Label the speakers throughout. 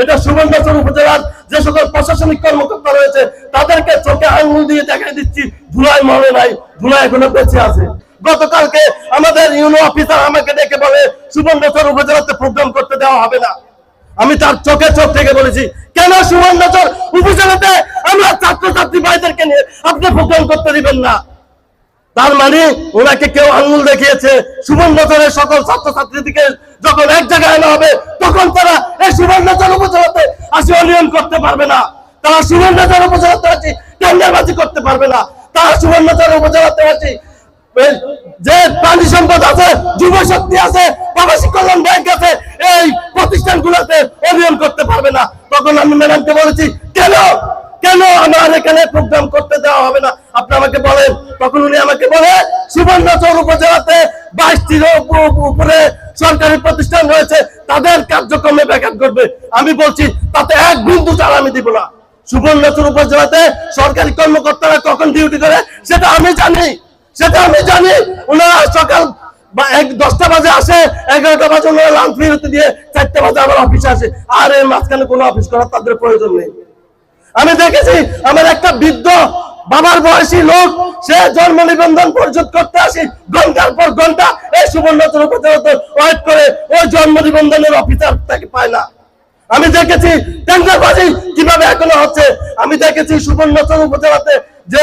Speaker 1: এটা সুবর্ণচর উপজেলার যে সকল প্রশাসনিক কর্মকর্তা রয়েছে তাদেরকে চোখে আঙুল দিয়ে দেখাই দিচ্ছি ধুলায় মরে নাই, ধুলায় এখনো বেঁচে আছে। গতকালকে আমাদের ইউনো অফিসার আমাকে ডেকে বলে সুবর্ণচর উপজেলাতে প্রোগ্রাম করতে দেওয়া হবে না। আমি তার চোখে চোখ থেকে বলেছি, কেন সুবর্ণচর উপজেলাতে আমরা ছাত্রছাত্রী ভাইদেরকে নিয়ে আপনি প্রোগ্রাম করতে দিবেন না? তার মানে ওনাকে কেউ আঙুল দেখিয়েছে। সুবর্ণচরের সকল ছাত্রছাত্রীদেরকে যখন এক জায়গায় আনা হবে তখন তারা এই সুবর্ণচর উপজেলাতে আসি অনিয়ম করতে পারবে না, তারা সুবর্ণচর উপজেলাতে আসি টেন্ডারবাজি করতে পারবে না, তারা সুবর্ণচর উপজেলাতে আসি যে প্রাণী সম্পদ আছে, যুব শক্তি আছে, প্রবাসী কল্যাণ ব্যাংক আছে, এই প্রতিষ্ঠানগুলোতে অনিয়ম করতে পারবে না। তখন আমি ম্যাডামকে বলেছি, কেন কেন আমার এখানে প্রোগ্রাম করতে দেওয়া হবে না আপনি আমাকে বলেন। তখন উনি আমাকে বলে সুবর্ণচর উপজেলাতে 22টির উপরে সরকারি প্রতিষ্ঠান রয়েছে, তাদের কার্যক্রমে ব্যাঘাত ঘটবে। আমি বলছি তাতে এক বিন্দু চাল আমি দিব না। সুবর্ণচর উপজেলাতে সরকারি কর্মকর্তারা কখন ডিউটি করে সেটা আমি জানি। ওনারা সকাল 10টা বাজে আসে, 11টা বাজে ওনারা লাঞ্চ বিরতি দিয়ে 4টা বাজে আবার অফিসে আসে, আর এর মাঝখানে কোনো অফিস করার তাদের প্রয়োজন নেই। আমি দেখেছি আমার একটা বৃদ্ধ বাবার বয়সী লোক, সে জন্ম নিবন্ধন পরিশোধ করতে আসি ঘন্টার পর ঘন্টা এই সুবর্ণচর উপজেলাতে ওয়েট করে, ওই জন্ম নিবন্ধনের অফিসার তাকে পায় না। আমি দেখেছি টেন্ডারবাজি কিভাবে এখনো হচ্ছে। আমি দেখেছি সুবর্ণচর উপজেলাতে যে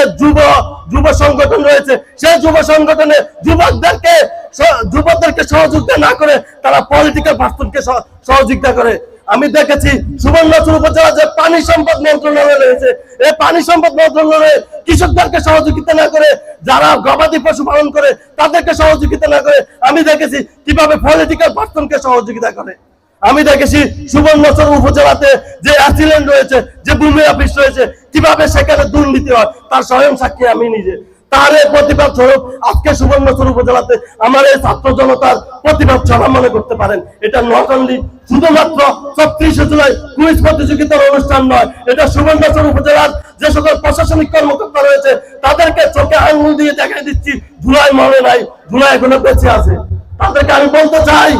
Speaker 1: যুব সংগঠন রয়েছে, সেই যুব সংগঠনে যুবকদেরকে সহযোগিতা না করে তারা পলিটিক্যাল পার্সনকে সহযোগিতা করে। আমি দেখেছি সুবর্ণচর উপজেলা যে পানি সম্পদ মন্ত্রণালয় রয়েছে, এই পানি সম্পদ মন্ত্রণালয়ে কৃষকদেরকে সহযোগিতা না করে, যারা গবাদি পশু পালন করে তাদেরকে সহযোগিতা না করে, আমি দেখেছি কিভাবে পলিটিক্যাল পার্সনকে সহযোগিতা করে। আমি দেখেছি সুবর্ণচর উপজেলাতে যে অ্যাসিলেন্ট রয়েছে, যে ভূমি অফিস রয়েছে, কিভাবে সেখানে দুর্নীতি হয় তার স্বয়ং সাক্ষী আমি নিজে। তার এই প্রতিবাদ স্বরূপ আজকে সুবর্ণচর উপজেলাতে আমার এই ছাত্র জনতার প্রতিবাদ সভা মনে করতে পারেন। এটা নট অনলি শুধুমাত্র 34শে জুলাই কুইজ প্রতিযোগিতার অনুষ্ঠান নয়, এটা সুবর্ণচর উপজেলার যে সকল প্রশাসনিক কর্মকর্তা রয়েছে তাদেরকে চোখে আঙুল দিয়ে দেখাই দিচ্ছি ধুলায় মরে নাই, ধুলায় এখনো বেঁচে আছে। তাদেরকে আমি বলতে চাই,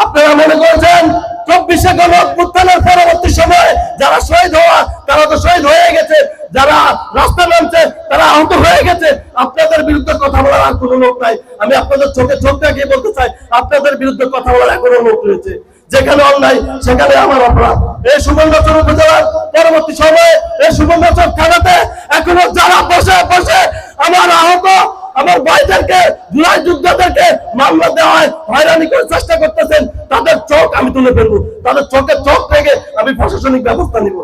Speaker 1: আপনারা মনে করেছেন 24শে গণঅভ্যুত্থানের পরবর্তী সময়ে যারা শহীদ হওয়া তারা তো শহীদ হয়ে গেছে, যারা রাস্তা নামছে তারা আহত হয়ে গেছে, আপনাদের বিরুদ্ধে কথা বলার আর কোনো লোক নাই। আমি আপনাদের চোখে চোখ দেখিয়ে বলতে চাই, আপনাদের বিরুদ্ধে কথা বলার এখনো লোক রয়েছে। যেখানে অন্যায় সেখানে আমার অপরাধ। এই সুবর্ণচর উপজেলার পরবর্তী সময়ে এই সুবর্ণচর থানাতে এখনো যারা বসে আমার আহত আমার ভাইদেরকে, জুলাই যোদ্ধাদেরকে মামলা দেওয়া হয়, হয়রানি করার চেষ্টা করতেছেন, তাদের চোখ আমি তুলে ফেলবো, তাদের চোখে চোখ রেখে আমি প্রশাসনিক ব্যবস্থা নিব।